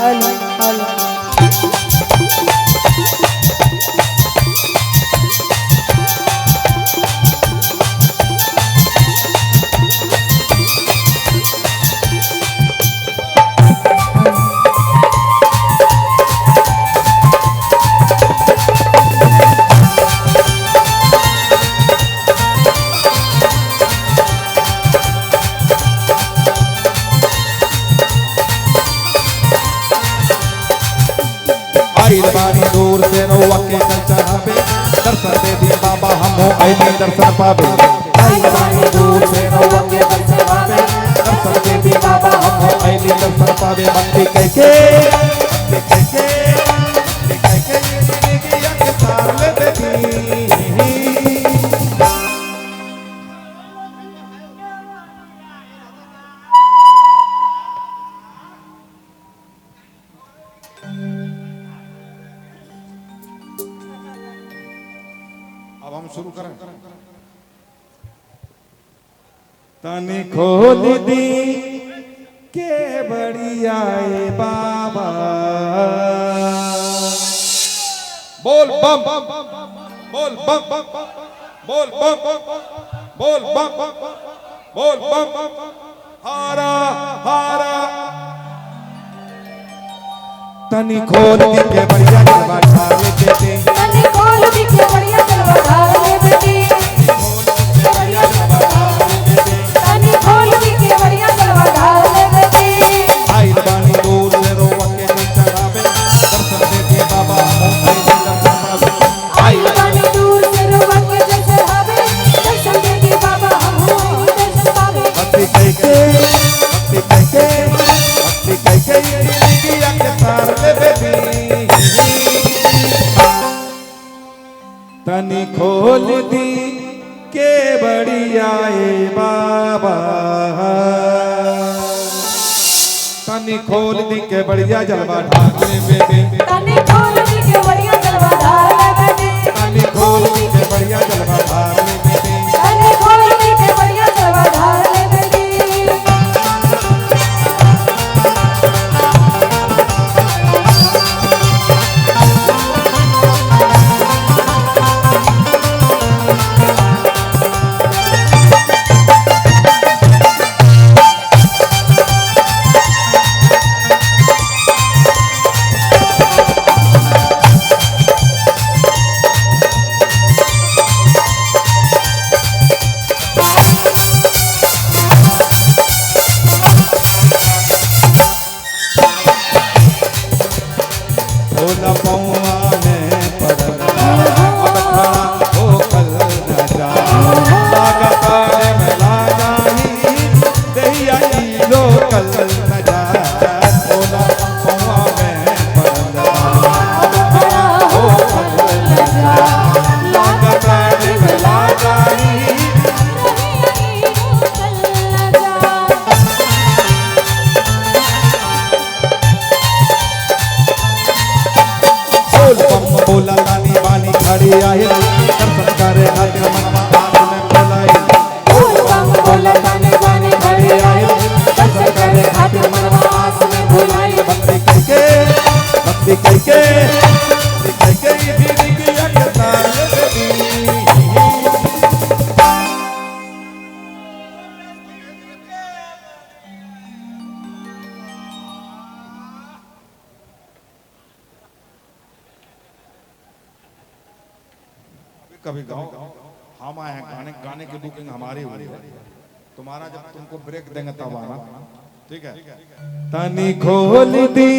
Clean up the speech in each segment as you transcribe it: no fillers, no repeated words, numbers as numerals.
Hello hello बारी दूर से रोवा के चल चढ़ावे दर्शन दे दी बाबा हमो आईली दर्शन पावे बारी दूर से रोवा के चल चढ़ावे दर्शन दे दी बाबा हमो आईली दर्शन पावे मंदी कह के जिंदगी के तार ले देती अब हम शुरू करें। तनी खोल दी के बढ़िया बाबा बोल बम बोल बम बोल बम बोल बम बोल बम हारा हारा तनी खोल दी के बढ़िया जलवा ढाल देते तनी खोल दी के बढ़िया जलवा ढाल देते तनी खोल दी के बढ़िया जलवा ढाल देते आई बानी दूर से रोवा के चढ़ावे दर्शन देते बाबा आई बानी दूर से रोवा के चढ़ावे दर्शन देते बाबा हमो दर्शन पावे भक्ति कह के जिंदगी के तार ले बेबी तनी खोल दी के बढ़िया बाबा तनी खोल दी के बढ़िया जलवा ढाल ले बेबी तनी खोल दी के बढ़िया जलवा ढाल देते तनी खोल दी के बढ़िया जलवा ढाल ले बेबी तनी खोल दी के बढ़िया जलवा ढाल देते भोला पौआ में पड़ल अब खड़ा हो कल न जा लागा तारे में लागा ही दहिया की लो कल न जा भोला पौआ में पड़ल अब खड़ा हो कल न जा लागा तारे में लागा ही बोल बम बोला तानी बानी खड़ी आए दर्शन करे खातिर मनवा आस में बुलाए बोल बम बोला ताने बाने खड़े आए दर्शन करे खातिर मनवा आस में भुलाए भक्ति करके ये जिंदगी के तार ले देती कभी गाओ हम आए हैं गाने की बुकिंग हमारी हुई है तुम्हारा जब तुमको ब्रेक देंगे तब आना ठीक है तनी खोल दी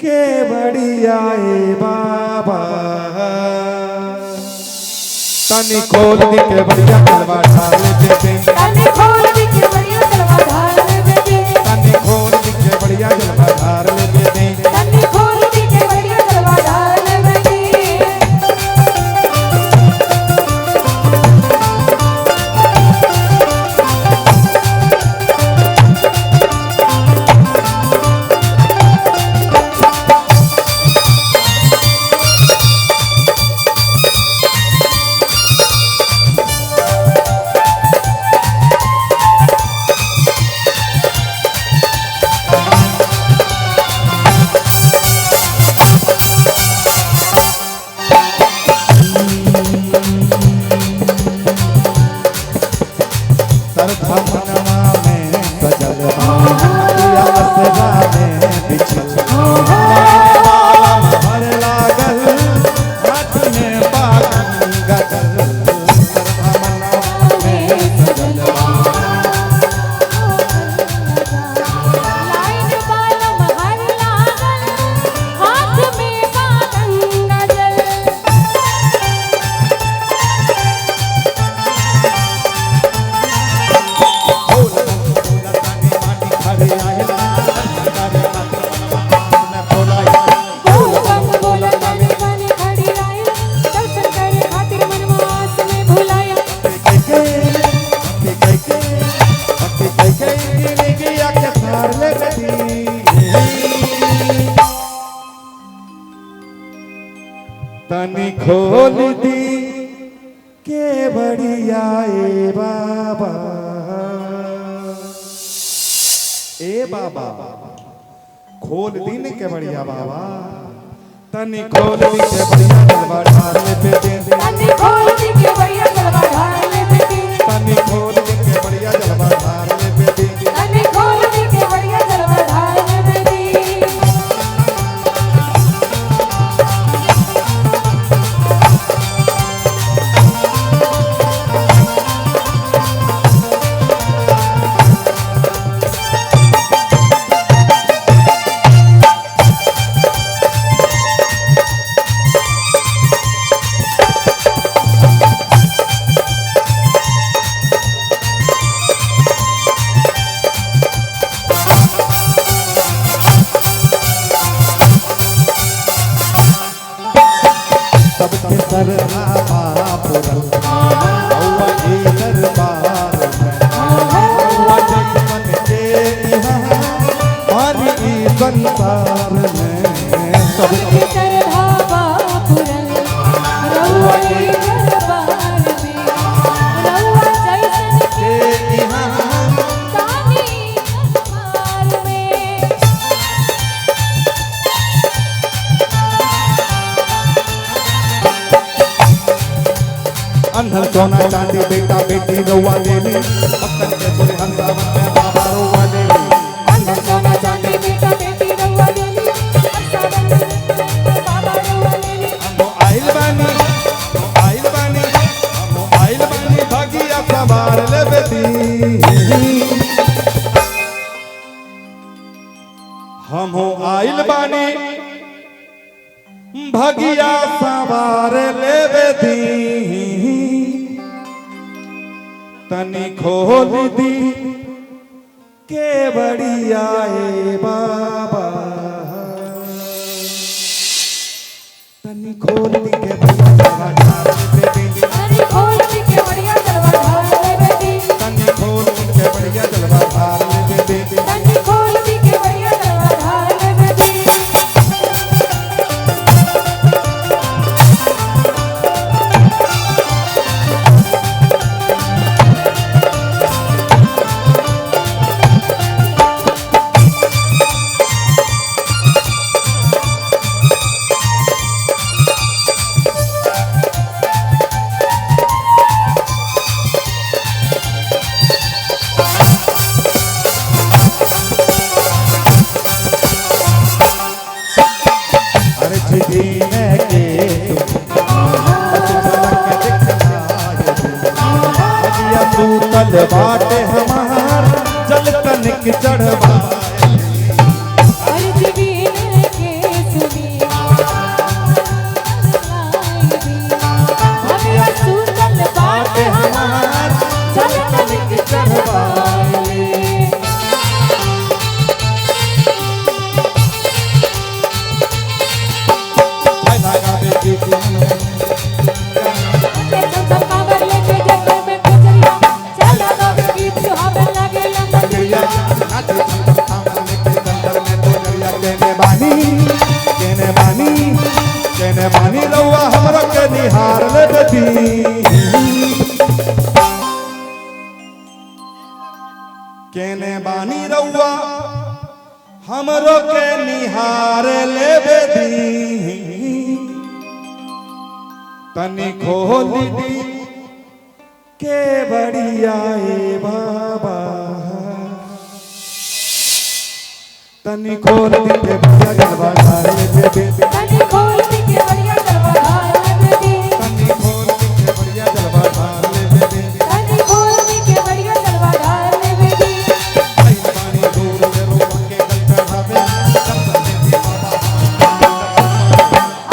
के बढ़िया बाबा तनी खोल दी के बढ़िया जलवा ढाल देते तनी खोल दी के बढ़िया जलवा ढाल देते तनी खोल दी के बढ़िया जलवा ढाल देते तनी खोल दी के बढ़िया जलवा ढाल देते अखिया असरा में बिछल लाइन बालम हर लागल हाथ में बागन गजल सरधा मनवा में सजल बा लाइन बालम हर लागल हाथ में बागन गजल बोल बम बोल तने तने खड़ी आए दर्शन करे खातिर मनवास में भुलाया तनी खोल दी के बढ़िया ए बाबा खोल दिन के बढ़िया बाबा तनी खोल दी के बढ़िया जलवा ढारने पे दे तने खोल दी के बढ़िया जलवा ढारने पे दे तनी खोल दी के बढ़िया जलवा ढारने पे दे तने खोल दी के बढ़िया जलवा ढारने पे दे सबके सरधा पुरल औवा ई दरबार में औवा जैसन के यहाँ और ई संसार में सबके सरधा बापुरल रउआ के दरबार में रउआ जैसन के यहाँ तानी दरबार में अंधन सोना चांदी बेटा बेटी रउआ देली भक्तन के सुरे हंसावन में बाबा रउआ देली अंदर सोना चांदी बेटा बेटी रउआ देली अरसावन में बाबा रउआ देली हमो आइल बानी भागिया सवार लेबे दी हमो आइल बानी भगिया सवार लेबे दी तनी खोल दी के बढ़िया बाबा तनी खोल दी के बढ़िया जलवा ढारने पे दे तने खोल दी के बढ़िया जलवा ढारने पे दे तनी खोल दी के बढ़िया जलवा ढारने पे दे तने खोल दी के बढ़िया जलवा ढारने पे दे अरे जीने के भगिया तू तल बाटे हमार जल तनिक चढ़वा अर्ज बीन के सुनी भगिया सूतल बाट हमार चल तनिक चढ़वाले लगा बेटी सब काबर लेके जग में पुजरिया चला दो गीत सुहावन लगे करिया नाच थाम लेके संदर में तो करिया केने बानी रउआ हमरा के निहार ले बेटी केने बानी रउआ हमरो के निहार ले बेटी तनी खोल दी के बढ़िया बाबा तनी खोल दी के बढ़िया जलवा ढाल ले बेबी तनी खोल दी के बढ़िया जलवा ढाल ले बेबी तनी खोल दी के बढ़िया जलवा ढाल ले बेबी तनी खोल दी के बढ़िया जलवा ढाल ले बेबी आई पानी दूर से रोक के गल चढ़ावे सब देवी बाबा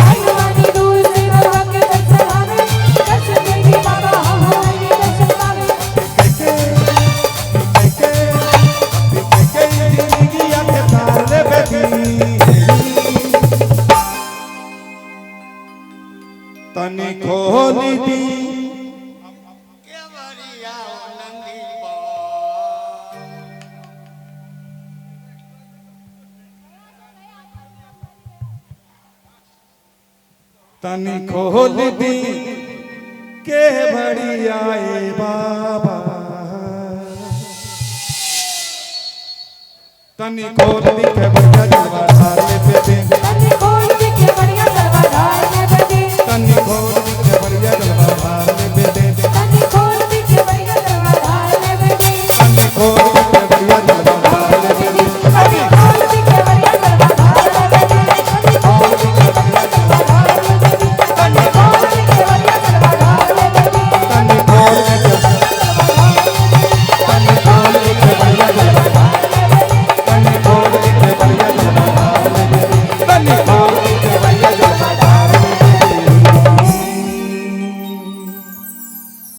आई वानी दूर से रोवा के दर चढ़ावे दर्शन देवी बाबा हमारे दर्शन पावे के जिंदगी के तार ले बेबी तनी खोल दी तनी खोल दी के बढ़िया ए बाबा तनी खोल दी के बढ़िया जलवा ढाल ले बेबी